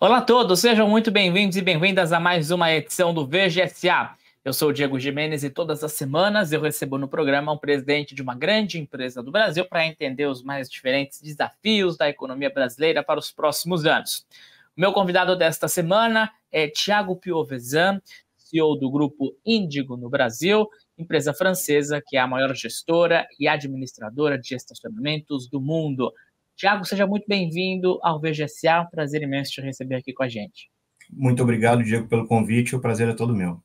Olá a todos, sejam muito bem-vindos e bem-vindas a mais uma edição do VGSA. Eu sou o Diego Gimenez e todas as semanas eu recebo no programa um presidente de uma grande empresa do Brasil para entender os mais diferentes desafios da economia brasileira para os próximos anos. O meu convidado desta semana é Thiago Piovesan, CEO do grupo Índigo no Brasil, empresa francesa que é a maior gestora e administradora de estacionamentos do mundo. Thiago, seja muito bem-vindo ao VGSA, um prazer imenso te receber aqui com a gente. Muito obrigado, Diego, pelo convite, o prazer é todo meu.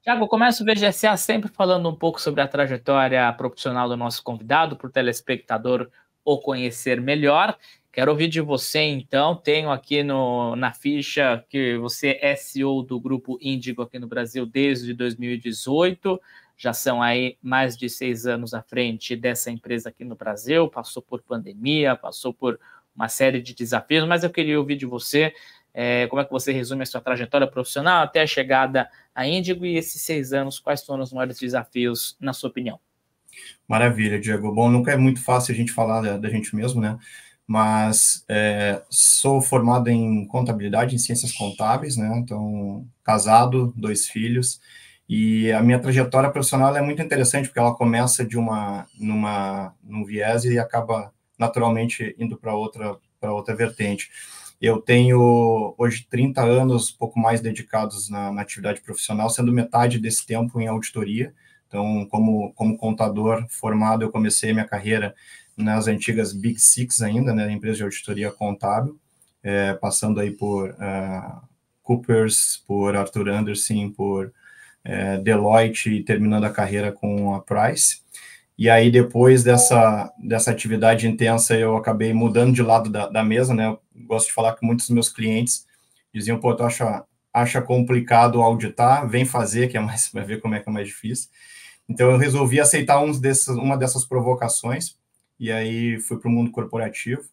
Thiago, eu começo o VGSA sempre falando um pouco sobre a trajetória profissional do nosso convidado, para o telespectador o conhecer melhor. Quero ouvir de você, então. Tenho aqui na ficha que você é CEO do Grupo Índigo aqui no Brasil desde 2018. Já são aí mais de 6 anos à frente dessa empresa aqui no Brasil. Passou por pandemia, passou por uma série de desafios, mas eu queria ouvir de você como é que você resume a sua trajetória profissional até a chegada à Índigo e esses 6 anos, quais foram os maiores desafios, na sua opinião? Maravilha, Diego. Bom, nunca é muito fácil a gente falar da gente mesmo, né? Mas sou formado em contabilidade, em ciências contábeis, né? Então, casado, 2 filhos. E a minha trajetória profissional é muito interessante, porque ela começa num viés e acaba naturalmente indo para outra vertente. Eu tenho hoje 30 anos, pouco mais dedicados na atividade profissional, sendo metade desse tempo em auditoria. Então, como contador formado, eu comecei minha carreira nas antigas Big Six ainda, né, empresa de auditoria contábil, passando aí por Coopers, por Arthur Andersen, por Deloitte e terminando a carreira com a Price. E aí, depois dessa atividade intensa, eu acabei mudando de lado da mesa, né? Eu gosto de falar que muitos dos meus clientes diziam, pô, tu acha complicado auditar, vem fazer, que é mais, vai ver como é que é mais difícil. Então, eu resolvi aceitar uma dessas provocações, e aí fui para o mundo corporativo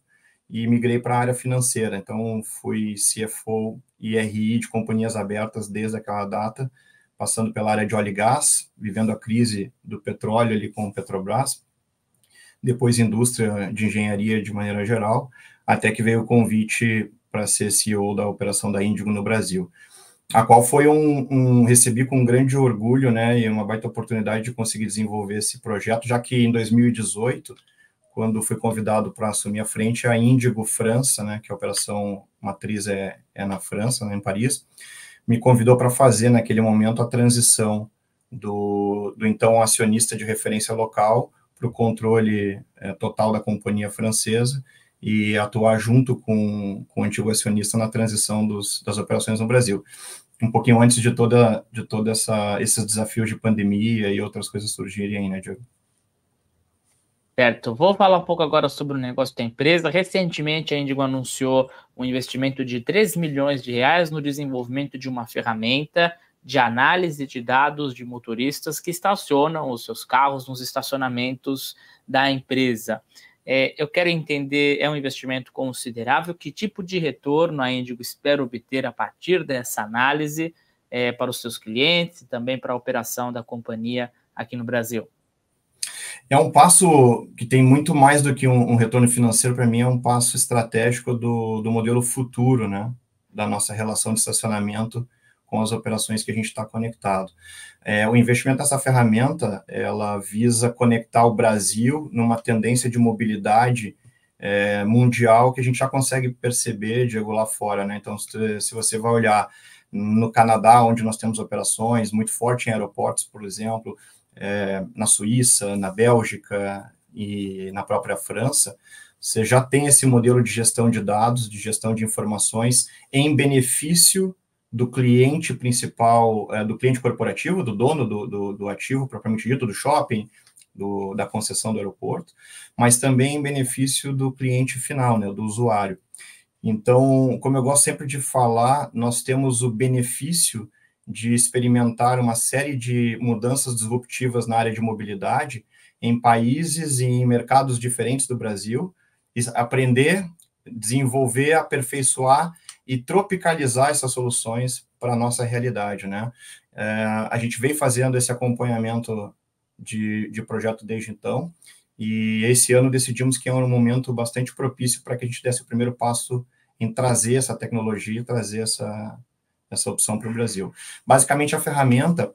e migrei para a área financeira. Então, fui CFO e RI de companhias abertas desde aquela data, passando pela área de óleo e gás, vivendo a crise do petróleo ali com o Petrobras, depois indústria de engenharia de maneira geral, até que veio o convite para ser CEO da operação da Índigo no Brasil, a qual foi recebi com um grande orgulho, né, e uma baita oportunidade de conseguir desenvolver esse projeto, já que em 2018, quando fui convidado para assumir a frente, a Índigo França, né, que a operação matriz é na França, né, em Paris, me convidou para fazer, naquele momento, a transição do então acionista de referência local para o controle total da companhia francesa e atuar junto com o antigo acionista na transição das operações no Brasil. Um pouquinho antes de toda esses desafios de pandemia e outras coisas surgirem aí, né, Diego? Certo, vou falar um pouco agora sobre o negócio da empresa. Recentemente, a Índigo anunciou um investimento de 3 milhões de reais no desenvolvimento de uma ferramenta de análise de dados de motoristas que estacionam os seus carros nos estacionamentos da empresa. Eu quero entender, é um investimento considerável, que tipo de retorno a Índigo espera obter a partir dessa análise para os seus clientes e também para a operação da companhia aqui no Brasil? É um passo que tem muito mais do que um retorno financeiro. Para mim, é um passo estratégico do modelo futuro, né, da nossa relação de estacionamento com as operações que a gente está conectado. O investimento nessa ferramenta, ela visa conectar o Brasil numa tendência de mobilidade mundial que a gente já consegue perceber, Diego, lá fora, né? Então, se você vai olhar no Canadá, onde nós temos operações muito fortes em aeroportos, por exemplo, na Suíça, na Bélgica e na própria França, você já tem esse modelo de gestão de dados, de gestão de informações em benefício do cliente principal, do cliente corporativo, do dono do ativo propriamente dito, do shopping, da concessão do aeroporto, mas também em benefício do cliente final, né, do usuário. Então, como eu gosto sempre de falar, nós temos o benefício de experimentar uma série de mudanças disruptivas na área de mobilidade em países e em mercados diferentes do Brasil, aprender, desenvolver, aperfeiçoar e tropicalizar essas soluções para a nossa realidade, né? A gente vem fazendo esse acompanhamento de projeto desde então, e esse ano decidimos que é um momento bastante propício para que a gente desse o primeiro passo em trazer essa tecnologia, trazer essa opção para o Brasil. Basicamente, a ferramenta,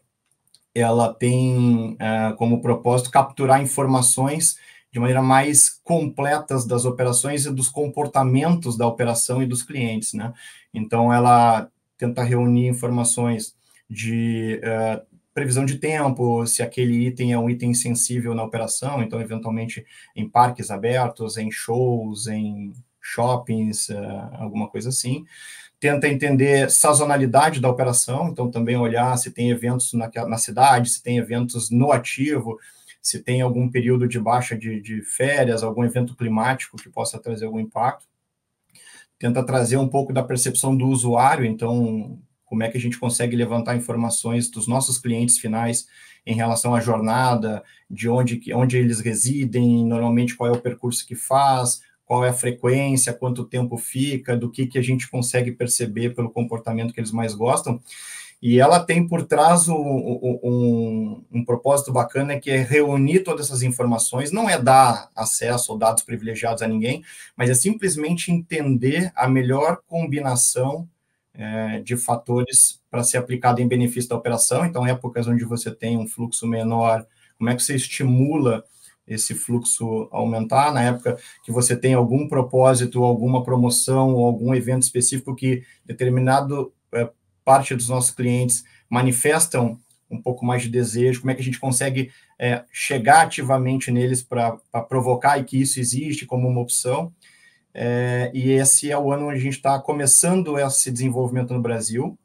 ela tem como propósito capturar informações de maneira mais completas das operações e dos comportamentos da operação e dos clientes, né? Então, ela tenta reunir informações de previsão de tempo, se aquele item é um item sensível na operação, então, eventualmente, em parques abertos, em shows, em shoppings, alguma coisa assim. Tenta entender sazonalidade da operação, então também olhar se tem eventos na cidade, se tem eventos no ativo, se tem algum período de baixa de férias, algum evento climático que possa trazer algum impacto. Tenta trazer um pouco da percepção do usuário, então como é que a gente consegue levantar informações dos nossos clientes finais em relação à jornada, de onde eles residem, normalmente qual é o percurso que faz, qual é a frequência, quanto tempo fica, do que a gente consegue perceber pelo comportamento que eles mais gostam. E ela tem por trás um propósito bacana, que é reunir todas essas informações, não é dar acesso ou dados privilegiados a ninguém, mas é simplesmente entender a melhor combinação de fatores para ser aplicado em benefício da operação. Então, épocas onde você tem um fluxo menor, como é que você estimula esse fluxo aumentar, na época que você tem algum propósito, alguma promoção, ou algum evento específico que determinado parte dos nossos clientes manifestam um pouco mais de desejo, como é que a gente consegue chegar ativamente neles para provocar e que isso existe como uma opção. E esse é o ano onde a gente está começando esse desenvolvimento no Brasil.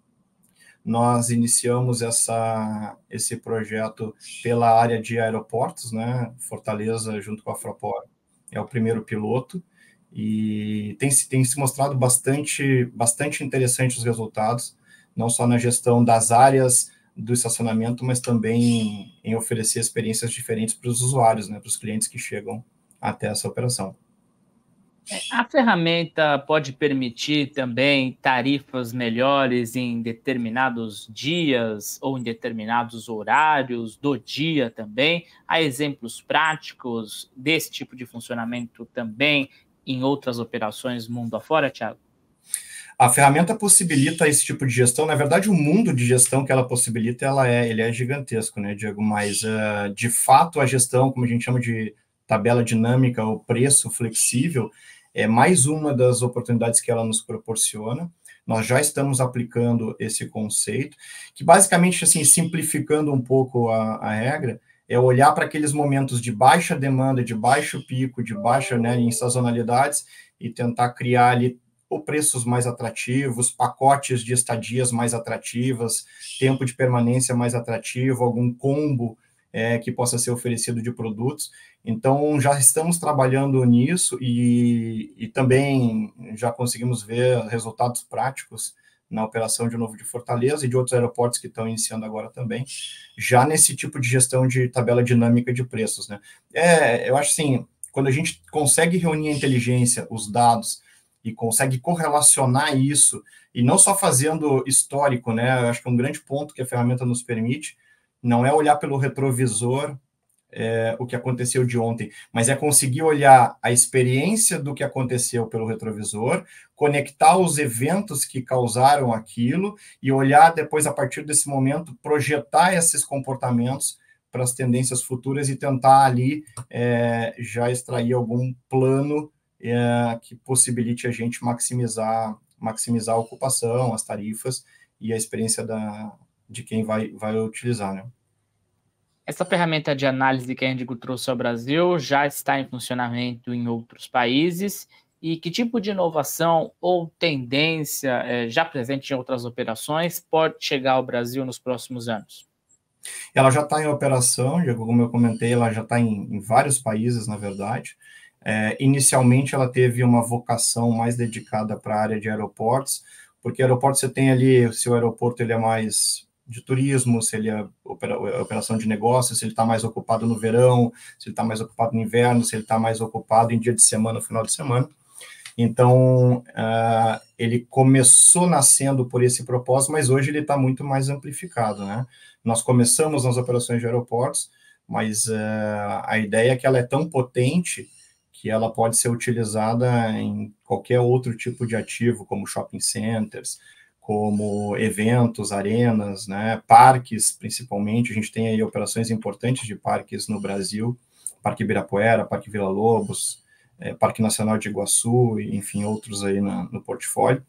Nós iniciamos esse projeto pela área de aeroportos, né? Fortaleza, junto com a Fraport, é o primeiro piloto, e tem se mostrado bastante interessante os resultados, não só na gestão das áreas do estacionamento, mas também em oferecer experiências diferentes para os usuários, né? Para os clientes que chegam até essa operação. A ferramenta pode permitir também tarifas melhores em determinados dias ou em determinados horários do dia também. Há exemplos práticos desse tipo de funcionamento também em outras operações mundo afora, Thiago? A ferramenta possibilita esse tipo de gestão. Na verdade, o mundo de gestão que ela possibilita, ele é gigantesco, né, Diego? Mas, de fato, a gestão, como a gente chama de tabela dinâmica, o preço flexível, é mais uma das oportunidades que ela nos proporciona. Nós já estamos aplicando esse conceito, que basicamente, assim, simplificando um pouco a regra, é olhar para aqueles momentos de baixa demanda, de baixo pico, de baixa, né, em sazonalidades, e tentar criar ali preços mais atrativos, pacotes de estadias mais atrativas, tempo de permanência mais atrativo, algum combo que possa ser oferecido de produtos. Então, já estamos trabalhando nisso e também já conseguimos ver resultados práticos na operação de novo de Fortaleza e de outros aeroportos que estão iniciando agora também, já nesse tipo de gestão de tabela dinâmica de preços, né? Eu acho assim, quando a gente consegue reunir a inteligência, os dados, e consegue correlacionar isso, e não só fazendo histórico, né? Eu acho que é um grande ponto que a ferramenta nos permite, não é olhar pelo retrovisor o que aconteceu de ontem, mas é conseguir olhar a experiência do que aconteceu pelo retrovisor, conectar os eventos que causaram aquilo e olhar depois, a partir desse momento, projetar esses comportamentos para as tendências futuras e tentar ali já extrair algum plano que possibilite a gente maximizar a ocupação, as tarifas e a experiência de quem vai utilizar, né? Essa ferramenta de análise que a Indigo trouxe ao Brasil já está em funcionamento em outros países. E que tipo de inovação ou tendência já presente em outras operações pode chegar ao Brasil nos próximos anos? Ela já está em operação, como eu comentei, ela já está em vários países, na verdade. Inicialmente, ela teve uma vocação mais dedicada para a área de aeroportos, porque aeroporto você tem ali, se o aeroporto ele é mais de turismo, se ele é operação de negócio, se ele está mais ocupado no verão, se ele está mais ocupado no inverno, se ele está mais ocupado em dia de semana, final de semana. Então, ele começou nascendo por esse propósito, mas hoje ele está muito mais amplificado, né? Nós começamos nas operações de aeroportos, mas a ideia é que ela é tão potente que ela pode ser utilizada em qualquer outro tipo de ativo, como shopping centers, como eventos, arenas, né, parques, principalmente. A gente tem aí operações importantes de parques no Brasil, Parque Ibirapuera, Parque Vila Lobos, Parque Nacional de Iguaçu, e, enfim, outros aí no portfólio.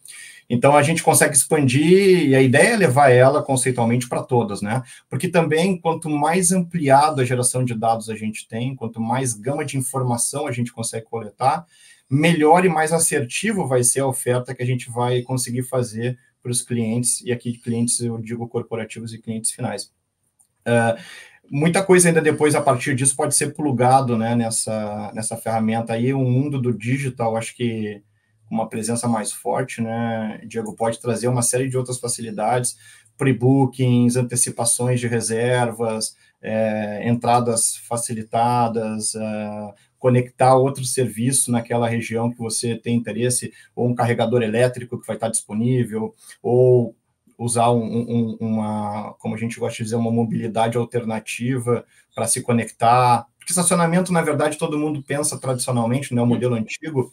Então, a gente consegue expandir, e a ideia é levar ela conceitualmente para todas, né? Porque também, quanto mais ampliado a geração de dados a gente tem, quanto mais gama de informação a gente consegue coletar, melhor e mais assertivo vai ser a oferta que a gente vai conseguir fazer para os clientes, e aqui clientes eu digo corporativos e clientes finais. Muita coisa ainda depois, a partir disso, pode ser plugado, né, nessa ferramenta aí. O mundo do digital, acho que uma presença mais forte, né, Diego, pode trazer uma série de outras facilidades, pre-bookings, antecipações de reservas, entradas facilitadas, conectar outro serviço naquela região que você tem interesse, ou um carregador elétrico que vai estar disponível, ou usar uma, como a gente gosta de dizer, uma mobilidade alternativa para se conectar. Porque estacionamento, na verdade, todo mundo pensa tradicionalmente, né, o modelo antigo,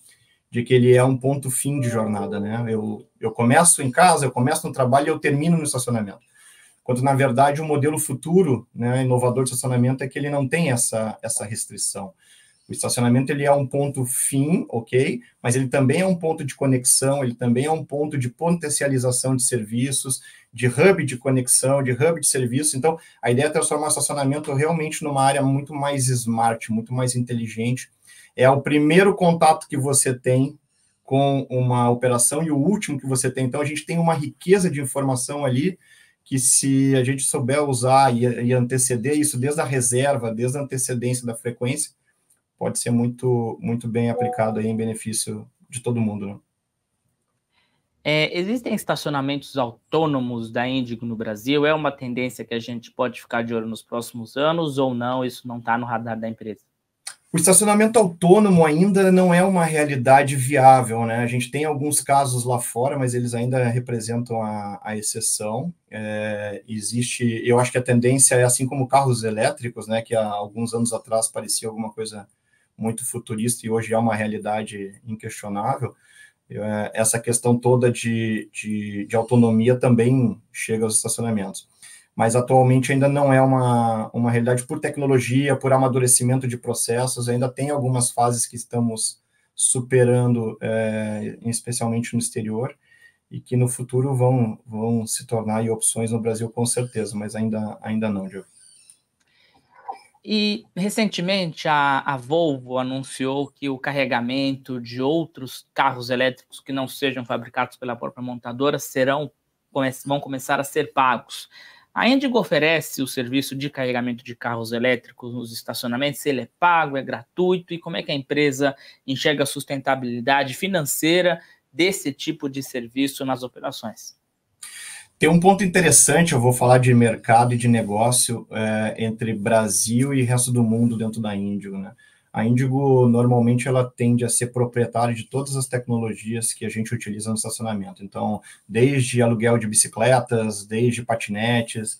de que ele é um ponto fim de jornada, né? Eu começo em casa, eu começo no trabalho e eu termino no estacionamento. Quando, na verdade, o modelo futuro, né, inovador de estacionamento é que ele não tem essa restrição. O estacionamento ele é um ponto fim, ok? Mas ele também é um ponto de conexão, ele também é um ponto de potencialização de serviços, de hub de conexão, de hub de serviço. Então, a ideia é transformar o estacionamento realmente numa área muito mais smart, muito mais inteligente. É o primeiro contato que você tem com uma operação e o último que você tem. Então, a gente tem uma riqueza de informação ali que, se a gente souber usar e anteceder isso desde a reserva, desde a antecedência da frequência, pode ser muito, muito bem aplicado aí em benefício de todo mundo, né? Existem estacionamentos autônomos da Índigo no Brasil? É uma tendência que a gente pode ficar de olho nos próximos anos ou não? Isso não está no radar da empresa? O estacionamento autônomo ainda não é uma realidade viável, né? A gente tem alguns casos lá fora, mas eles ainda representam a exceção. Existe, eu acho que a tendência é assim como carros elétricos, né? Que há alguns anos atrás parecia alguma coisa muito futurista e hoje é uma realidade inquestionável. Essa questão toda de autonomia também chega aos estacionamentos. Mas atualmente ainda não é uma realidade por tecnologia, por amadurecimento de processos, ainda tem algumas fases que estamos superando, especialmente no exterior, e que no futuro vão se tornar aí opções no Brasil com certeza, mas ainda não, Diego. E, recentemente, a Volvo anunciou que o carregamento de outros carros elétricos que não sejam fabricados pela própria montadora vão começar a ser pagos. A Índigo oferece o serviço de carregamento de carros elétricos nos estacionamentos, ele é pago, é gratuito, e como é que a empresa enxerga a sustentabilidade financeira desse tipo de serviço nas operações? Tem um ponto interessante, eu vou falar de mercado e de negócio entre Brasil e resto do mundo dentro da Índigo, né? A Índigo, normalmente, ela tende a ser proprietária de todas as tecnologias que a gente utiliza no estacionamento. Então, desde aluguel de bicicletas, desde patinetes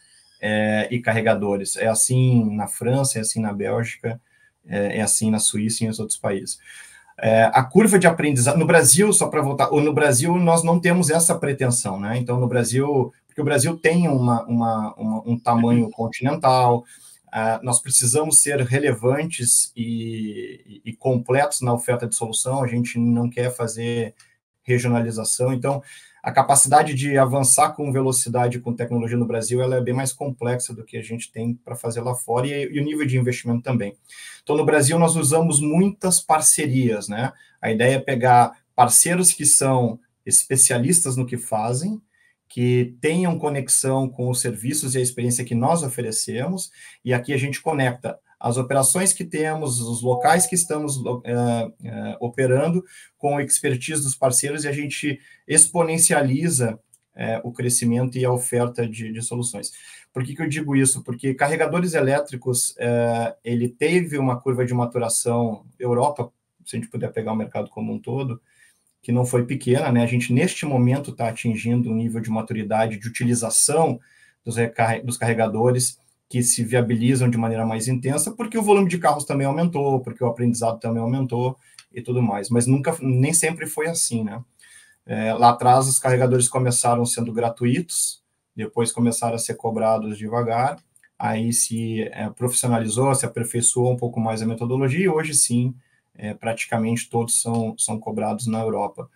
e carregadores. É assim na França, é assim na Bélgica, é assim na Suíça e em outros países. A curva de aprendizado no Brasil, só para voltar, no Brasil nós não temos essa pretensão, né? Então, no Brasil, porque o Brasil tem um tamanho continental, nós precisamos ser relevantes e completos na oferta de solução, a gente não quer fazer regionalização, então a capacidade de avançar com velocidade com tecnologia no Brasil ela é bem mais complexa do que a gente tem para fazer lá fora, e o nível de investimento também. Então, no Brasil, nós usamos muitas parcerias, né? A ideia é pegar parceiros que são especialistas no que fazem, que tenham conexão com os serviços e a experiência que nós oferecemos, e aqui a gente conecta as operações que temos, os locais que estamos operando, com a expertise dos parceiros, e a gente exponencializa o crescimento e a oferta de soluções. Por que eu digo isso? Porque carregadores elétricos, ele teve uma curva de maturação, Europa, se a gente puder pegar o mercado como um todo, que não foi pequena, né? A gente, neste momento, está atingindo um nível de maturidade de utilização dos carregadores que se viabilizam de maneira mais intensa, porque o volume de carros também aumentou, porque o aprendizado também aumentou e tudo mais, mas nem sempre foi assim, né? Lá atrás, os carregadores começaram sendo gratuitos, depois começaram a ser cobrados devagar, aí se profissionalizou, se aperfeiçoou um pouco mais a metodologia, e hoje sim, praticamente todos são cobrados na Europa.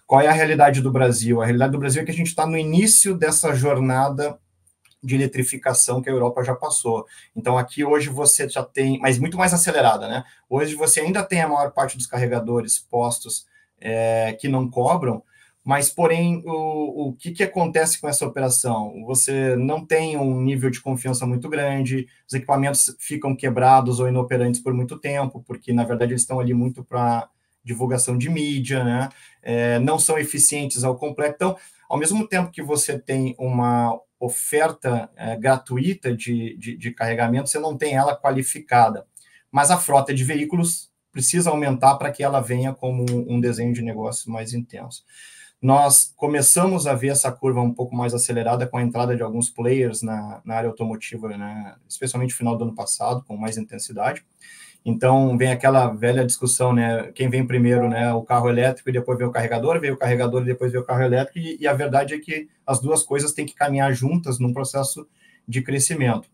Qual é a realidade do Brasil? A realidade do Brasil é que a gente está no início dessa jornada de eletrificação que a Europa já passou. Então, aqui hoje você já tem, mas muito mais acelerada, né? Hoje você ainda tem a maior parte dos carregadores postos que não cobram, mas, porém, o que acontece com essa operação? Você não tem um nível de confiança muito grande, os equipamentos ficam quebrados ou inoperantes por muito tempo, porque, na verdade, eles estão ali muito para divulgação de mídia, né? Não são eficientes ao completo. Então, ao mesmo tempo que você tem uma oferta gratuita de carregamento, você não tem ela qualificada. Mas a frota de veículos precisa aumentar para que ela venha como um desenho de negócio mais intenso. Nós começamos a ver essa curva um pouco mais acelerada com a entrada de alguns players na área automotiva, né, especialmente no final do ano passado, com mais intensidade. Então, vem aquela velha discussão, né? Quem vem primeiro, né? O carro elétrico e depois vem o carregador e depois vem o carro elétrico, e a verdade é que as duas coisas têm que caminhar juntas num processo de crescimento.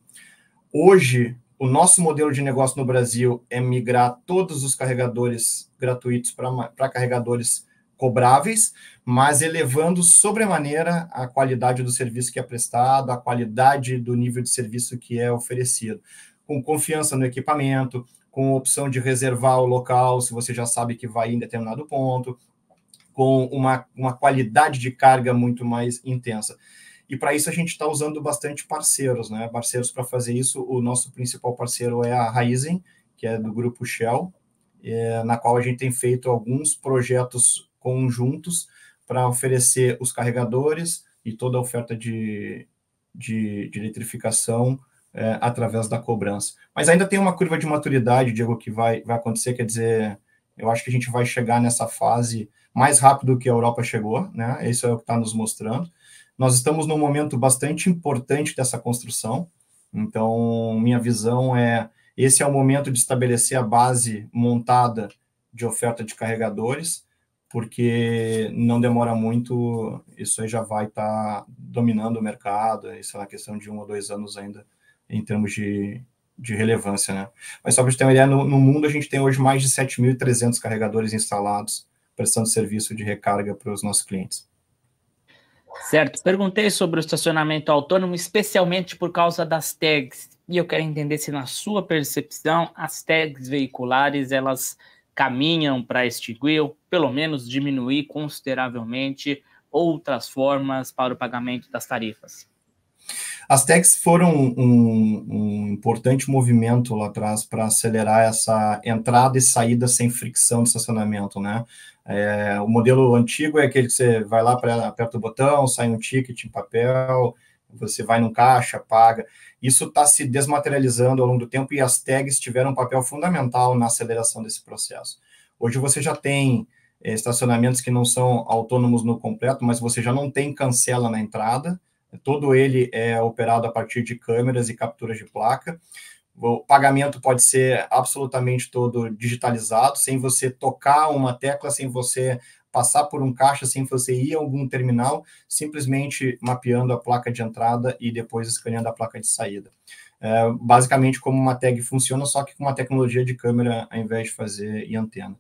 Hoje, o nosso modelo de negócio no Brasil é migrar todos os carregadores gratuitos para carregadores cobráveis, mas elevando sobremaneira a qualidade do serviço que é prestado, a qualidade do nível de serviço que é oferecido, com confiança no equipamento, com opção de reservar o local, se você já sabe que vai em determinado ponto, com uma qualidade de carga muito mais intensa. E para isso a gente está usando bastante parceiros, né? Parceiros para fazer isso. O nosso principal parceiro é a Raizen, que é do grupo Shell, na qual a gente tem feito alguns projetos conjuntos para oferecer os carregadores e toda a oferta de eletrificação através da cobrança. Mas ainda tem uma curva de maturidade, Diego, que vai acontecer, quer dizer, eu acho que a gente vai chegar nessa fase mais rápido que a Europa chegou, né? Isso é o que está nos mostrando. Nós estamos num momento bastante importante dessa construção, então minha visão esse é o momento de estabelecer a base montada de oferta de carregadores, porque não demora muito, isso aí já vai estar dominando o mercado, isso é uma questão de 1 ou 2 anos ainda, em termos de relevância, né? Mas só para você ter uma ideia, no mundo a gente tem hoje mais de 7.300 carregadores instalados, prestando serviço de recarga para os nossos clientes. Certo. Perguntei sobre o estacionamento autônomo, especialmente por causa das tags, e eu quero entender se, na sua percepção, as tags veiculares, elas caminham para extinguir, ou pelo menos diminuir consideravelmente outras formas para o pagamento das tarifas. As tags foram um importante movimento lá atrás para acelerar essa entrada e saída sem fricção de estacionamento, né? O modelo antigo é aquele que você vai lá, aperta o botão, sai um ticket em papel, você vai num caixa, paga. Isso está se desmaterializando ao longo do tempo e as tags tiveram um papel fundamental na aceleração desse processo. Hoje você já tem estacionamentos que não são autônomos no completo, mas você já não tem cancela na entrada, todo ele é operado a partir de câmeras e capturas de placa. O pagamento pode ser absolutamente todo digitalizado, sem você tocar uma tecla, sem você passar por um caixa, sem você ir a algum terminal, simplesmente mapeando a placa de entrada e depois escaneando a placa de saída. Basicamente como uma tag funciona, só que com uma tecnologia de câmera ao invés de fazer e antena.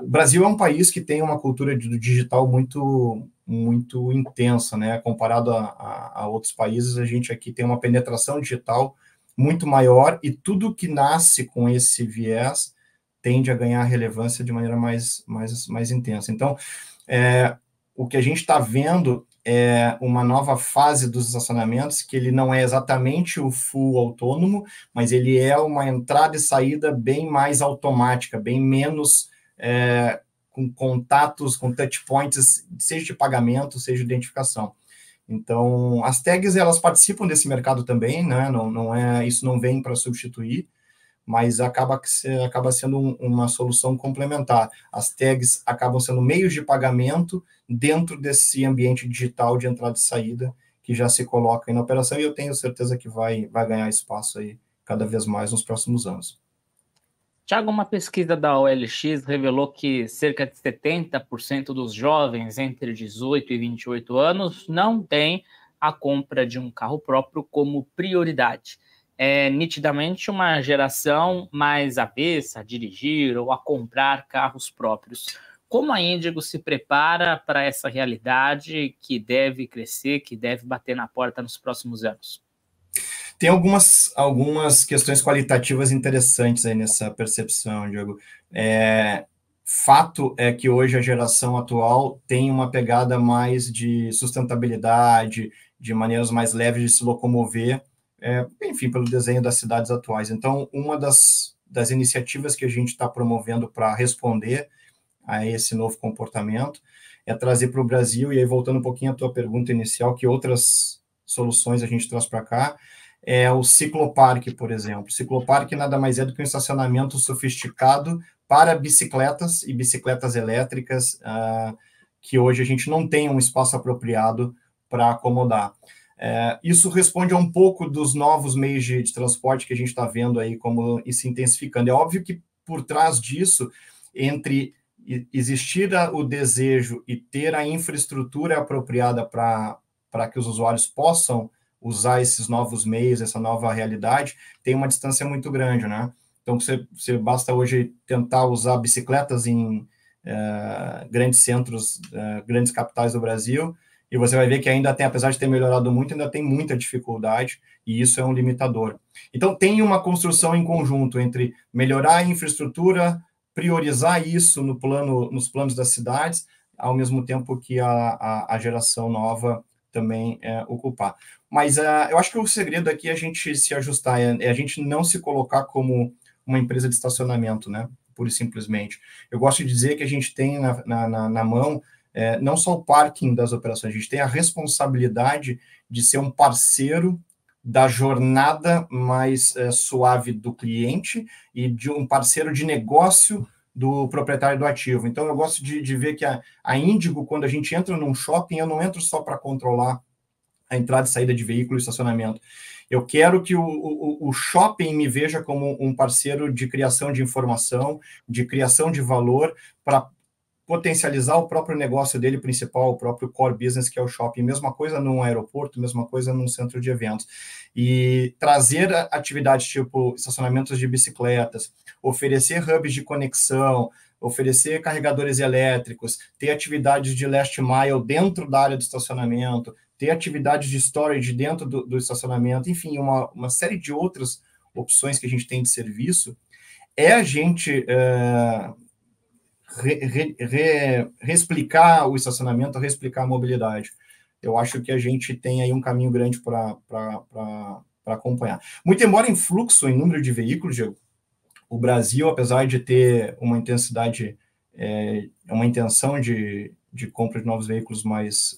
O Brasil é um país que tem uma cultura do digital muito intensa, né? Comparado a outros países, a gente aqui tem uma penetração digital muito maior e tudo que nasce com esse viés tende a ganhar relevância de maneira mais intensa. Então, o que a gente está vendo é uma nova fase dos estacionamentos, que ele não é exatamente o full autônomo, mas ele é uma entrada e saída bem mais automática, bem menos com contatos, com touch points, seja de pagamento, seja de identificação. Então, as tags, elas participam desse mercado também, né? Isso não vem para substituir, mas acaba sendo uma solução complementar. As tags acabam sendo meios de pagamento dentro desse ambiente digital de entrada e saída, que já se coloca aí na operação, e eu tenho certeza que vai ganhar espaço aí cada vez mais nos próximos anos. Tiago, uma pesquisa da OLX revelou que cerca de 70% dos jovens entre 18 e 28 anos não têm a compra de um carro próprio como prioridade. É nitidamente uma geração mais avessa a dirigir ou a comprar carros próprios. Como a Índigo se prepara para essa realidade que deve crescer, que deve bater na porta nos próximos anos? Tem algumas questões qualitativas interessantes aí nessa percepção, Diogo. Fato é que hoje a geração atual tem uma pegada mais de sustentabilidade, de maneiras mais leves de se locomover, enfim, pelo desenho das cidades atuais. Então, uma das iniciativas que a gente está promovendo para responder a esse novo comportamento é trazer para o Brasil, e aí voltando um pouquinho à tua pergunta inicial, que outras soluções a gente traz para cá, é o cicloparque, por exemplo. O cicloparque nada mais é do que um estacionamento sofisticado para bicicletas e bicicletas elétricas, que hoje a gente não tem um espaço apropriado para acomodar. Isso responde a um pouco dos novos meios de transporte que a gente está vendo aí, como isso intensificando. É óbvio que por trás disso, entre existir o desejo e ter a infraestrutura apropriada para que os usuários possam usar esses novos meios, essa nova realidade, tem uma distância muito grande, né? Então, você basta hoje tentar usar bicicletas em grandes centros, grandes capitais do Brasil, e você vai ver que ainda tem, apesar de ter melhorado muito, ainda tem muita dificuldade, e isso é um limitador. Então, tem uma construção em conjunto entre melhorar a infraestrutura, priorizar isso nos planos das cidades, ao mesmo tempo que a geração nova também ocupar. Mas eu acho que o segredo aqui é a gente se ajustar, é a gente não se colocar como uma empresa de estacionamento, né? Pura e simplesmente. Eu gosto de dizer que a gente tem na mão não só o parking das operações, a gente tem a responsabilidade de ser um parceiro da jornada mais suave do cliente e de um parceiro de negócio do proprietário do ativo. Então, eu gosto de ver que a Índigo, quando a gente entra num shopping, eu não entro só para controlar a entrada e saída de veículo e estacionamento. Eu quero que o shopping me veja como um parceiro de criação de informação, de criação de valor, para potencializar o próprio negócio dele principal, o próprio core business, que é o shopping. Mesma coisa num aeroporto, mesma coisa num centro de eventos. E trazer atividades tipo estacionamentos de bicicletas, oferecer hubs de conexão, oferecer carregadores elétricos, ter atividades de last mile dentro da área do estacionamento, ter atividades de storage dentro do estacionamento, enfim, uma série de outras opções que a gente tem de serviço, é a gente reexplicar o estacionamento, reexplicar a mobilidade. Eu acho que a gente tem aí um caminho grande para acompanhar. Muito embora em fluxo, em número de veículos, Diego, o Brasil, apesar de ter uma intensidade, uma intenção de compra de novos veículos mais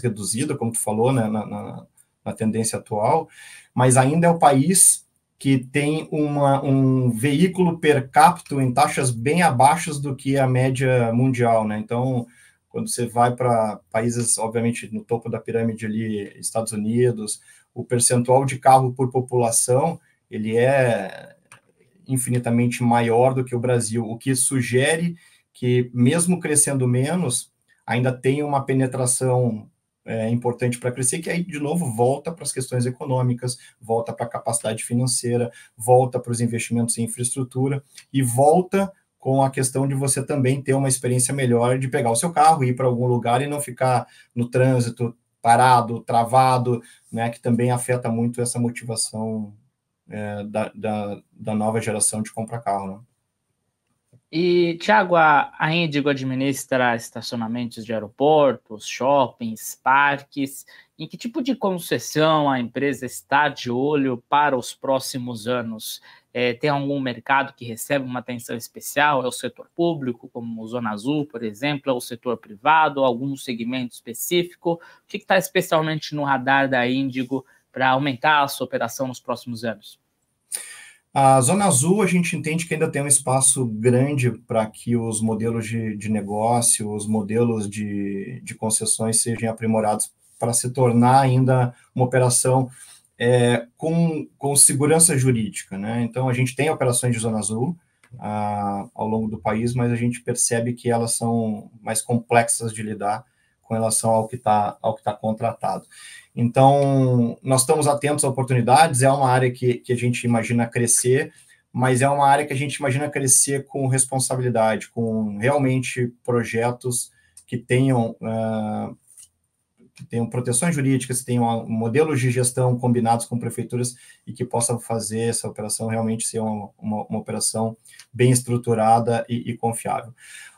reduzida, como tu falou, né, na tendência atual, mas ainda é o país que tem um veículo per capita em taxas bem abaixo do que a média mundial, né? Então, quando você vai para países, obviamente, no topo da pirâmide ali, Estados Unidos, o percentual de carro por população, ele é infinitamente maior do que o Brasil, o que sugere que, mesmo crescendo menos, ainda tem uma penetração importante para crescer, que aí, de novo, volta para as questões econômicas, volta para a capacidade financeira, volta para os investimentos em infraestrutura e volta com a questão de você também ter uma experiência melhor de pegar o seu carro, ir para algum lugar e não ficar no trânsito, parado, travado, né, que também afeta muito essa motivação da nova geração de comprar carro, né? E, Tiago, a Índigo administra estacionamentos de aeroportos, shoppings, parques. Em que tipo de concessão a empresa está de olho para os próximos anos? Tem algum mercado que recebe uma atenção especial? É o setor público, como Zona Azul, por exemplo? É o setor privado? Algum segmento específico? O que está especialmente no radar da Índigo para aumentar a sua operação nos próximos anos? A Zona Azul, a gente entende que ainda tem um espaço grande para que os modelos de negócio, os modelos de concessões sejam aprimorados para se tornar ainda uma operação com segurança jurídica, né? Então, a gente tem operações de Zona Azul ao longo do país, mas a gente percebe que elas são mais complexas de lidar com relação ao que tá contratado. Então, nós estamos atentos a oportunidades, é uma área que a gente imagina crescer, mas é uma área que a gente imagina crescer com responsabilidade, com realmente projetos que tenham proteções jurídicas, que tenham modelos de gestão combinados com prefeituras e que possam fazer essa operação realmente ser uma operação bem estruturada e confiável.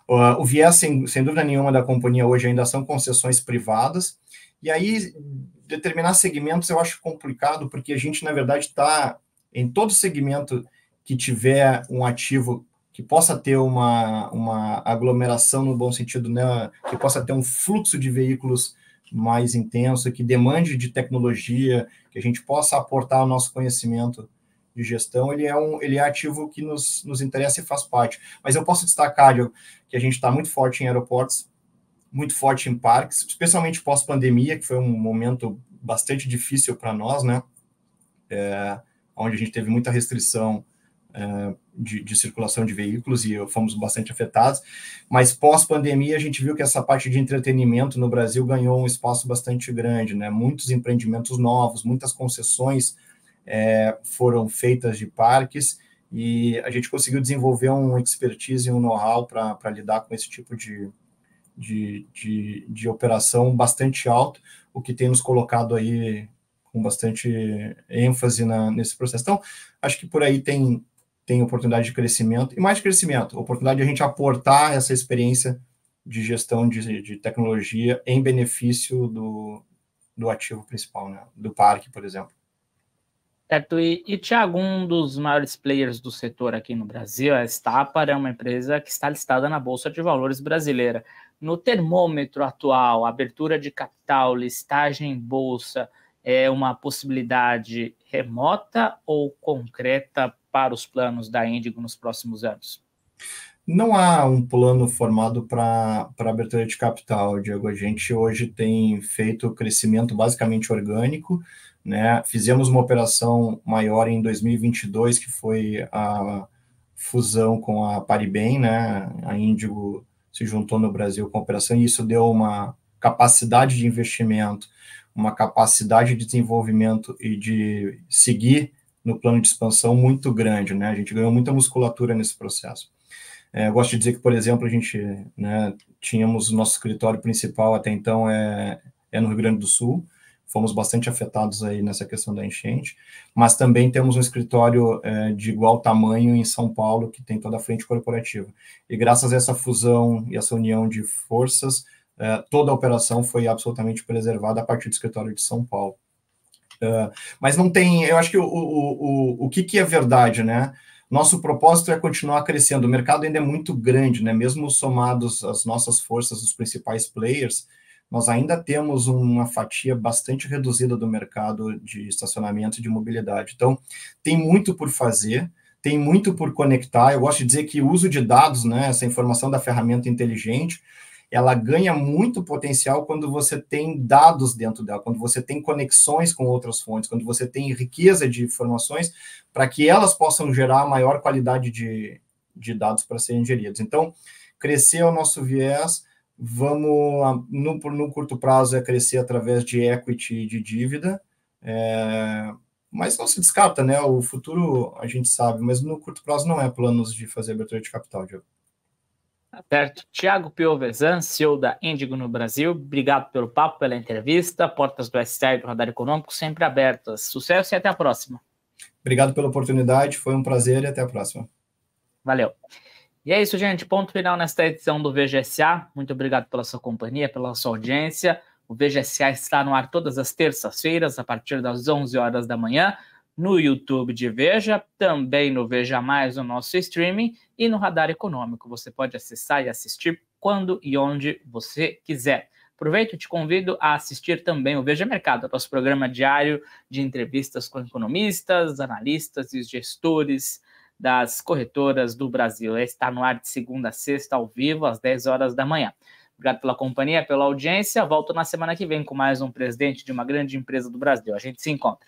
O viés, sem dúvida nenhuma, da companhia hoje ainda são concessões privadas, e aí determinar segmentos eu acho complicado, porque a gente, na verdade, está em todo segmento que tiver um ativo que possa ter uma aglomeração no bom sentido, né, que possa ter um fluxo de veículos mais intenso, que demande de tecnologia, que a gente possa aportar o nosso conhecimento de gestão, ele é ativo que nos interessa e faz parte. Mas eu posso destacar, Diogo, que a gente está muito forte em aeroportos, muito forte em parques, especialmente pós-pandemia, que foi um momento bastante difícil para nós, né? Onde a gente teve muita restrição de circulação de veículos e fomos bastante afetados, mas pós-pandemia a gente viu que essa parte de entretenimento no Brasil ganhou um espaço bastante grande, né? Muitos empreendimentos novos, muitas concessões foram feitas de parques e a gente conseguiu desenvolver um expertise e um know-how para lidar com esse tipo de operação bastante alto, o que tem nos colocado aí com bastante ênfase nesse processo. Então, acho que por aí tem oportunidade de crescimento, e mais de crescimento, oportunidade de a gente aportar essa experiência de gestão de tecnologia em benefício do ativo principal, né? Do parque, por exemplo. Certo, e Thiago, um dos maiores players do setor aqui no Brasil, a Estapar, é uma empresa que está listada na Bolsa de Valores brasileira. No termômetro atual, abertura de capital, listagem em bolsa, é uma possibilidade remota ou concreta para os planos da Índigo nos próximos anos? Não há um plano formado para abertura de capital, Diego. A gente hoje tem feito crescimento basicamente orgânico, né? Fizemos uma operação maior em 2022, que foi a fusão com a Paribem, né? A Índigo se juntou no Brasil com a operação, e isso deu uma capacidade de investimento, uma capacidade de desenvolvimento e de seguir no plano de expansão muito grande, né? A gente ganhou muita musculatura nesse processo. Eu gosto de dizer que, por exemplo, a gente, né, tínhamos o nosso escritório principal até então no Rio Grande do Sul, fomos bastante afetados aí nessa questão da enchente, mas também temos um escritório de igual tamanho em São Paulo, que tem toda a frente corporativa. E graças a essa fusão e essa união de forças, toda a operação foi absolutamente preservada a partir do escritório de São Paulo. Mas não tem, eu acho que o que é verdade, né? Nosso propósito é continuar crescendo. O mercado ainda é muito grande, né? Mesmo somados as nossas forças, os principais players, nós ainda temos uma fatia bastante reduzida do mercado de estacionamento e de mobilidade. Então, tem muito por fazer, tem muito por conectar. Eu gosto de dizer que o uso de dados, né, essa informação da ferramenta inteligente, ela ganha muito potencial quando você tem dados dentro dela, quando você tem conexões com outras fontes, quando você tem riqueza de informações para que elas possam gerar maior qualidade de dados para serem geridos. Então, crescer é o nosso viés, vamos, no curto prazo, é crescer através de equity e de dívida, mas não se descarta, né? O futuro a gente sabe, mas no curto prazo não é planos de fazer abertura de capital, Diogo. Certo. Thiago Piovesan, CEO da Índigo no Brasil, obrigado pelo papo, pela entrevista. Portas do STI do Radar Econômico sempre abertas. Sucesso e até a próxima. Obrigado pela oportunidade, foi um prazer e até a próxima. Valeu. E é isso, gente. Ponto final nesta edição do VGSA. Muito obrigado pela sua companhia, pela sua audiência. O VGSA está no ar todas as terças-feiras, a partir das 11 horas da manhã, no YouTube de Veja, também no Veja Mais, o nosso streaming, e no Radar Econômico. Você pode acessar e assistir quando e onde você quiser. Aproveito e te convido a assistir também o Veja Mercado, nosso programa diário de entrevistas com economistas, analistas e gestores das corretoras do Brasil. Está no ar de segunda a sexta, ao vivo, às 10 horas da manhã. Obrigado pela companhia, pela audiência. Volto na semana que vem com mais um presidente de uma grande empresa do Brasil. A gente se encontra.